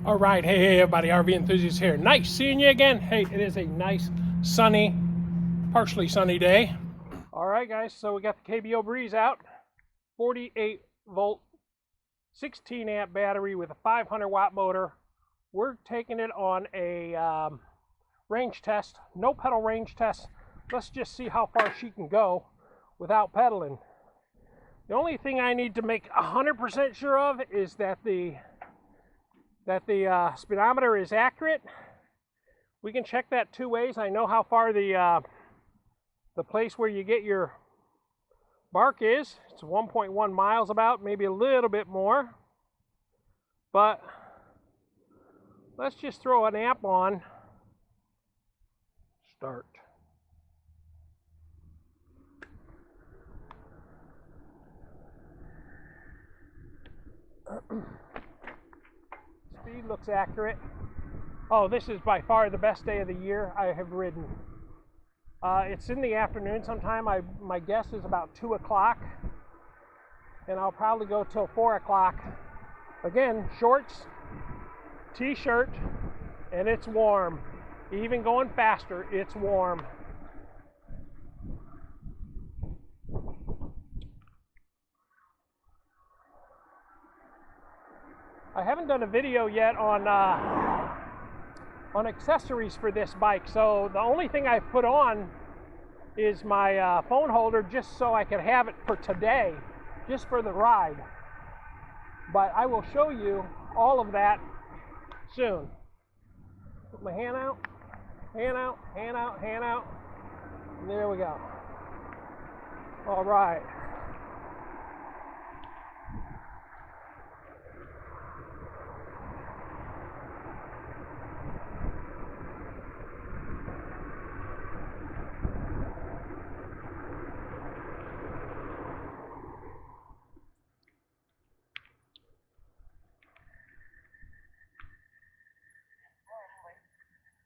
All right, hey everybody, RV Enthusiast here. Nice seeing you again. Hey, it is a nice, sunny, partially sunny day. All right, guys, so we got the KBO Breeze out. 48 volt, 16 amp battery with a 500 watt motor. We're taking it on a range test, no pedal range test. Let's just see how far she can go without pedaling. The only thing I need to make 100% sure of is that the speedometer is accurate. We can check that two ways. I know how far the place where you get your bark is. It's 1.1 miles about, maybe a little bit more. But let's just throw an amp on. Start. Speed looks accurate. Oh, this is by far the best day of the year I have ridden. It's in the afternoon sometime. My guess is about 2 o'clock. And I'll probably go till 4 o'clock. Again, shorts, t-shirt, and it's warm. Even going faster, it's warm. I haven't done a video yet on accessories for this bike, so the only thing I've put on is my phone holder, just so I can have it for today, just for the ride. But I will show you all of that soon. Put my hand out, hand out, hand out, hand out, and there we go. All right.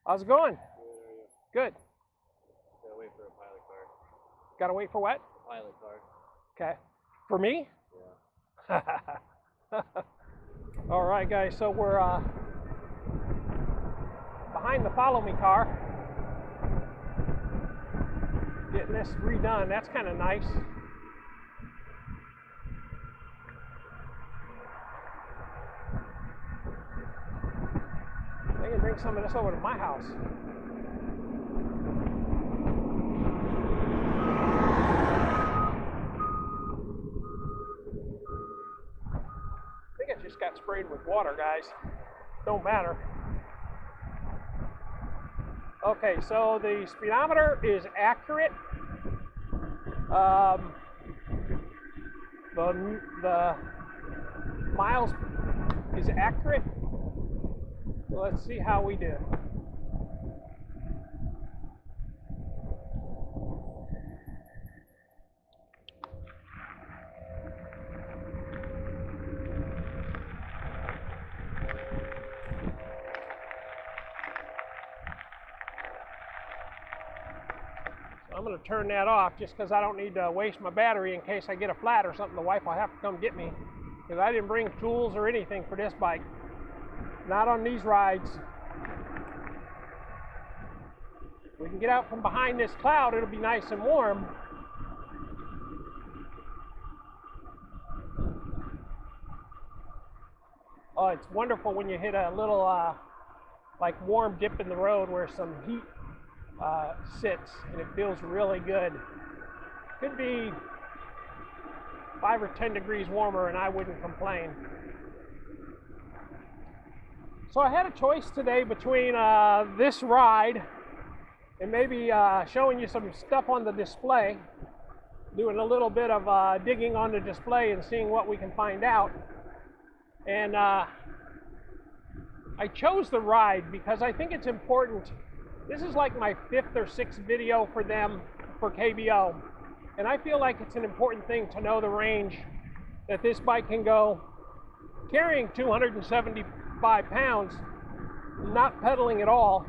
How's it going? Good. Gotta wait for a pilot car. Gotta wait for what? Pilot car. Okay. For me? Yeah. All right, guys. So we're behind the follow me car, getting this redone. That's kind of nice. I can bring some of this over to my house. I think it just got sprayed with water, guys. Don't matter. Okay, so the speedometer is accurate. The miles is accurate. So let's see how we do. I'm going to turn that off just because I don't need to waste my battery in case I get a flat or something. The wife will have to come get me because I didn't bring tools or anything for this bike. Not on these rides. If we can get out from behind this cloud, it'll be nice and warm. Oh, it's wonderful when you hit a little like warm dip in the road where some heat sits, and it feels really good. Could be 5 or 10 degrees warmer and I wouldn't complain. So I had a choice today between this ride and maybe showing you some stuff on the display, doing a little bit of digging on the display and seeing what we can find out. And I chose the ride because I think it's important. This is like my 5th or 6th video for them, for KBO. And I feel like it's an important thing to know the range that this bike can go, carrying 275 pounds, not pedaling at all.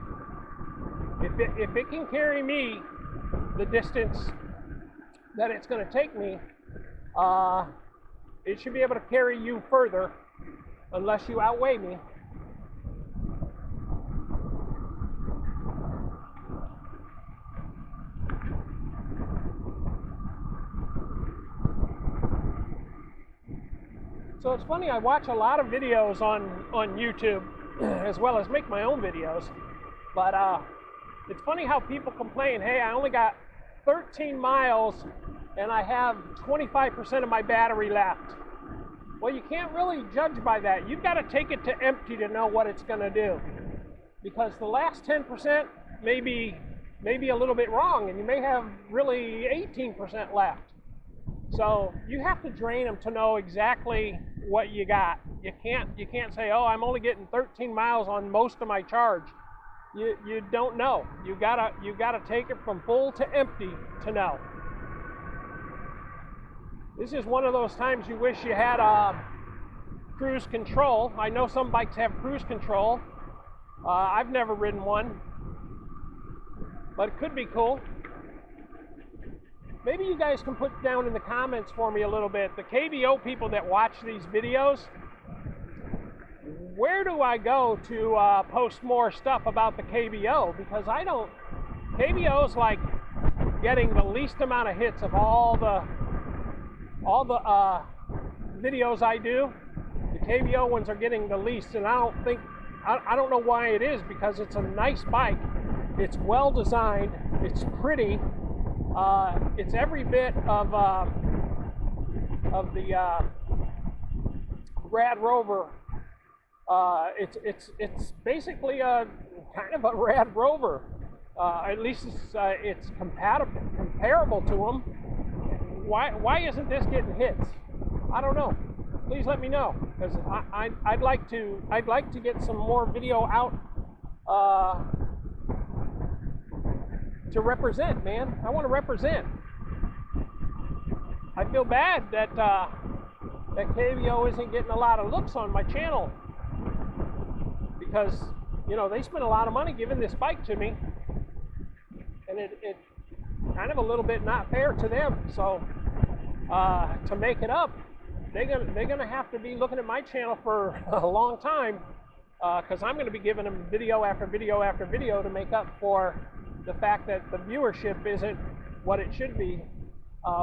If it can carry me the distance that it's going to take me, it should be able to carry you further unless you outweigh me. So it's funny, I watch a lot of videos on YouTube as well as make my own videos, but it's funny how people complain, hey, I only got 13 miles and I have 25% of my battery left. Well, you can't really judge by that. You've got to take it to empty to know what it's going to do, because the last 10% may be a little bit wrong, and you may have really 18% left. So you have to drain them to know exactly what you got. You can't say, oh, I'm only getting 13 miles on most of my charge. You don't know. You gotta take it from full to empty to know. This is one of those times you wish you had cruise control. I know some bikes have cruise control. I've never ridden one, but it could be cool. Maybe you guys can put down in the comments for me a little bit, the KBO people that watch these videos, where do I go to post more stuff about the KBO? Because KBO's like getting the least amount of hits of all the videos I do. The KBO ones are getting the least, and I don't know why it is, because it's a nice bike. It's well designed, it's pretty. It's every bit of the Rad Rover. It's basically a kind of a Rad Rover. At least it's comparable to them. Why isn't this getting hits? I don't know. Please let me know, because I'd like to get some more video out to represent, man. I want to represent. I feel bad that that KBO isn't getting a lot of looks on my channel, because they spent a lot of money giving this bike to me, and it kind of a little bit not fair to them. So to make it up, they're gonna have to be looking at my channel for a long time, because I'm going to be giving them video after video after video to make up for the fact that the viewership isn't what it should be,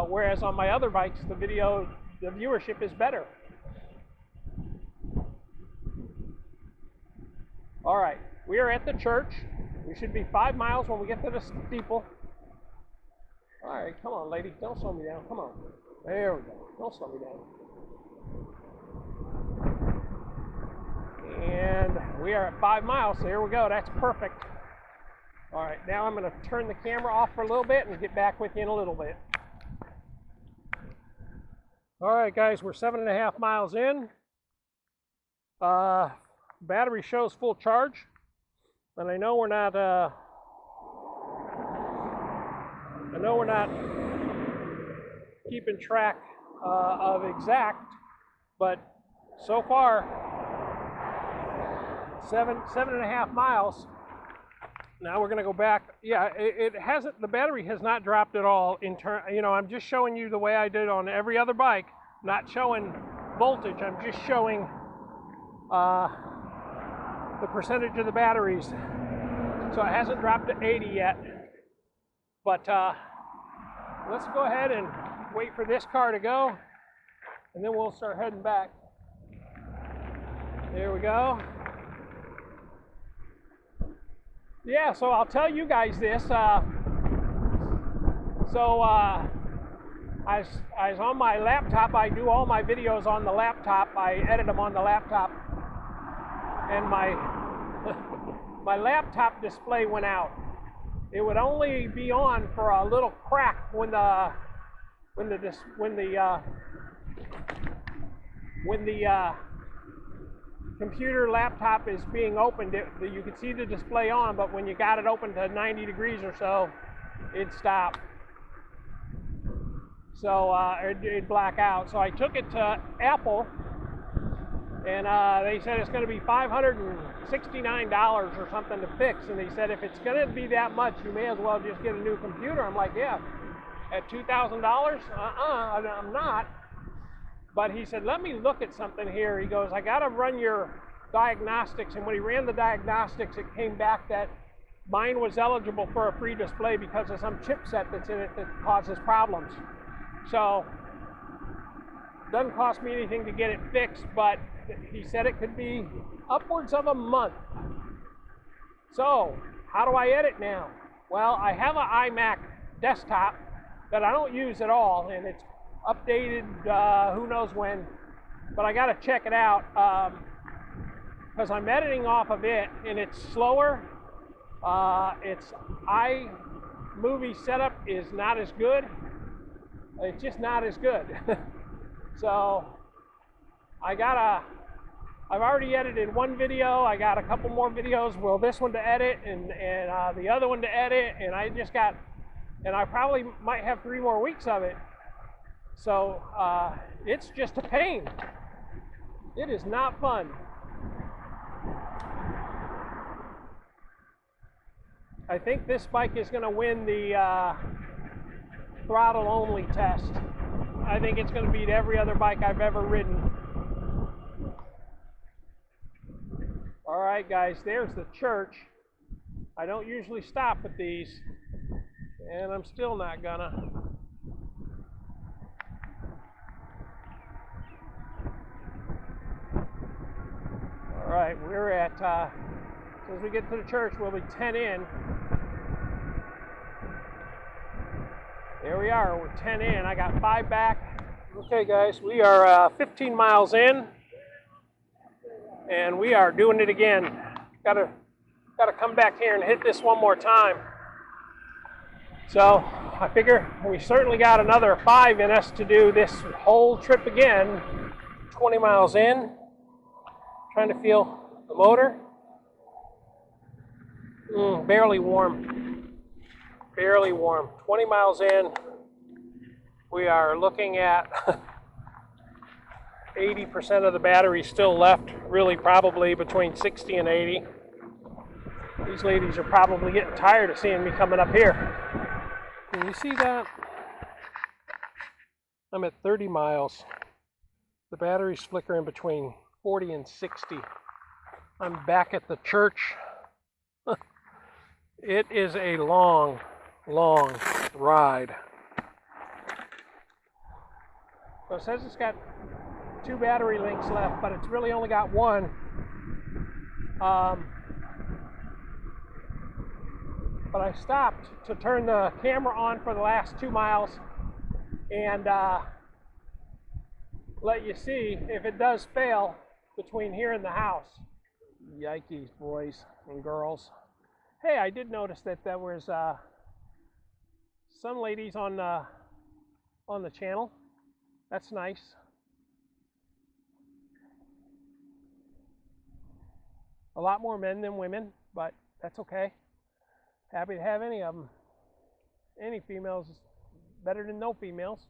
whereas on my other bikes the viewership is better. All right, we are at the church. We should be 5 miles when we get to the steeple. All right, come on, lady, don't slow me down. Come on, there we go. Don't slow me down. And we are at 5 miles, so here we go. That's perfect. All right, now I'm going to turn the camera off for a little bit and get back with you in a little bit. All right, guys, we're 7.5 miles in. Battery shows full charge, and I know we're not keeping track of exact, but so far 7.5 miles. Now we're going to go back. Yeah, it hasn't. The battery has not dropped at all. I'm just showing you the way I did on every other bike. Not showing voltage. I'm just showing the percentage of the batteries. So it hasn't dropped to 80 yet. But let's go ahead and wait for this car to go, and then we'll start heading back. There we go. Yeah, so I'll tell you guys this. I was on my laptop. I do all my videos on the laptop. I edit them on the laptop. And my laptop display went out. It would only be on for a little crack when the computer laptop is being opened. You can see the display on, but when you got it open to 90 degrees or so, it stopped. So it'd black out. So I took it to Apple, and they said it's going to be $569 or something to fix. And they said, if it's going to be that much, you may as well just get a new computer. I'm like, yeah, at $2,000? I'm not. But he said, let me look at something here. He goes, I got to run your diagnostics. And when he ran the diagnostics, it came back that mine was eligible for a free display because of some chipset that's in it that causes problems. So Doesn't cost me anything to get it fixed, but he said it could be upwards of a month. So, how do I edit now? Well, I have an iMac desktop that I don't use at all, and it's updated who knows when, but I got to check it out because I'm editing off of it, and it's slower. Its iMovie setup is not as good. It's just not as good. So I've already edited one video. I got a couple more videos. Well, this one to edit and the other one to edit, and I probably might have 3 more weeks of it. So it's just a pain. It is not fun. I think this bike is going to win the throttle only test. I think it's going to beat every other bike I've ever ridden. All right, guys, there's the church. I don't usually stop at these, and I'm still not gonna. All right, we're at, as soon as we get to the church, we'll be 10 in. There we are, we're 10 in. I got 5 back. Okay, guys, we are 15 miles in, and we are doing it again. Gotta come back here and hit this one more time. So I figure we certainly got another 5 in us to do this whole trip again. 20 miles in, trying to feel the motor. Barely warm. Barely warm. 20 miles in, we are looking at 80% of the battery still left, really probably between 60 and 80. These ladies are probably getting tired of seeing me coming up here. Can you see that? I'm at 30 miles. The battery's flickering between 40 and 60. I'm back at the church. It is a long, long ride. So it says it's got 2 battery links left, but it's really only got 1. But I stopped to turn the camera on for the last 2 miles and let you see if it does fail between here and the house. Yikes, boys and girls. Hey, I did notice that there was some ladies on the channel. That's nice. A lot more men than women, but that's okay. Happy to have any of them. Any females is better than no females.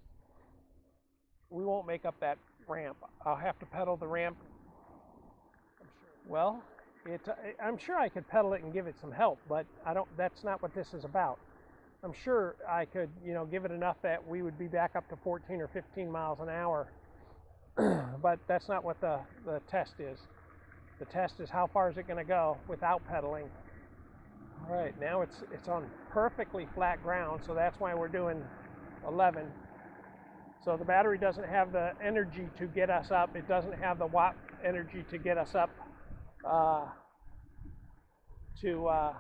We won't make up that ramp. I'll have to pedal the ramp. Well, I'm sure I could pedal it and give it some help, but that's not what this is about. I'm sure I could, give it enough that we would be back up to 14 or 15 miles an hour. But that's not what the test is. The test is how far is it going to go without pedaling. All right, now it's on perfectly flat ground, so that's why we're doing 11. So the battery doesn't have the energy to get us up. It doesn't have the watt energy to get us up to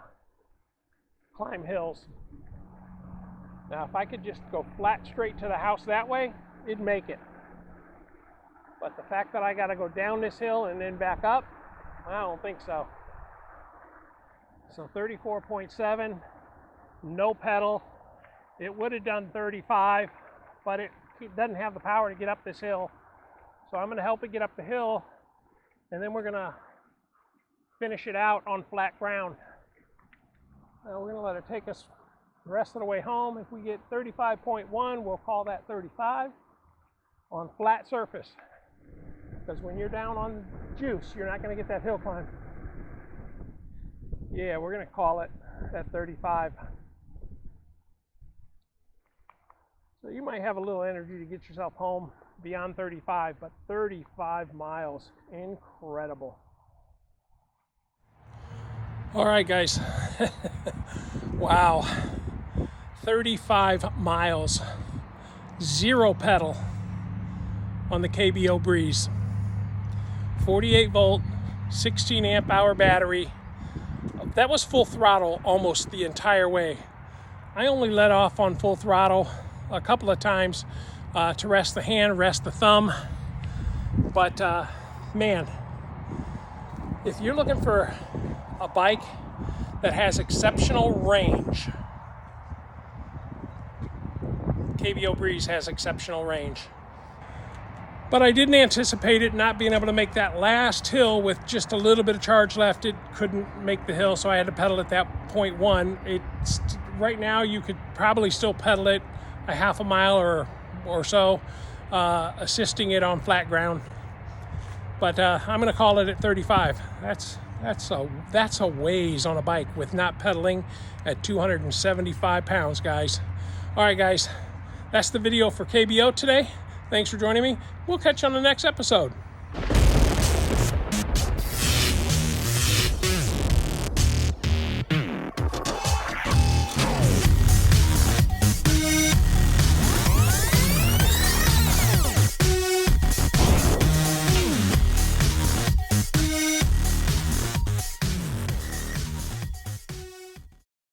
climb hills. Now, if I could just go flat straight to the house that way, it'd make it. But the fact that I got to go down this hill and then back up, I don't think so. So 34.7, no pedal. It would have done 35, but it doesn't have the power to get up this hill. So I'm going to help it get up the hill, and then we're going to finish it out on flat ground. Now we're going to let it take us the rest of the way home. If we get 35.1, we'll call that 35 on flat surface. Because when you're down on juice, you're not going to get that hill climb. Yeah, we're going to call it at 35. So you might have a little energy to get yourself home beyond 35, but 35 miles, incredible. All right, guys. Wow. 35 miles, 0 pedal. on the KBO Breeze. 48 volt, 16 amp hour battery. That was full throttle almost the entire way. I only let off on full throttle a couple of times to rest the hand, rest the thumb. But man, if you're looking for a bike that has exceptional range, KBO Breeze has exceptional range. But I didn't anticipate it not being able to make that last hill with just a little bit of charge left. It couldn't make the hill, so I had to pedal at that 0.1. Right now, you could probably still pedal it a half a mile or so, assisting it on flat ground. But I'm going to call it at 35. That's a ways on a bike with not pedaling at 275 pounds, guys. All right, guys, that's the video for KBO today. Thanks for joining me. We'll catch you on the next episode.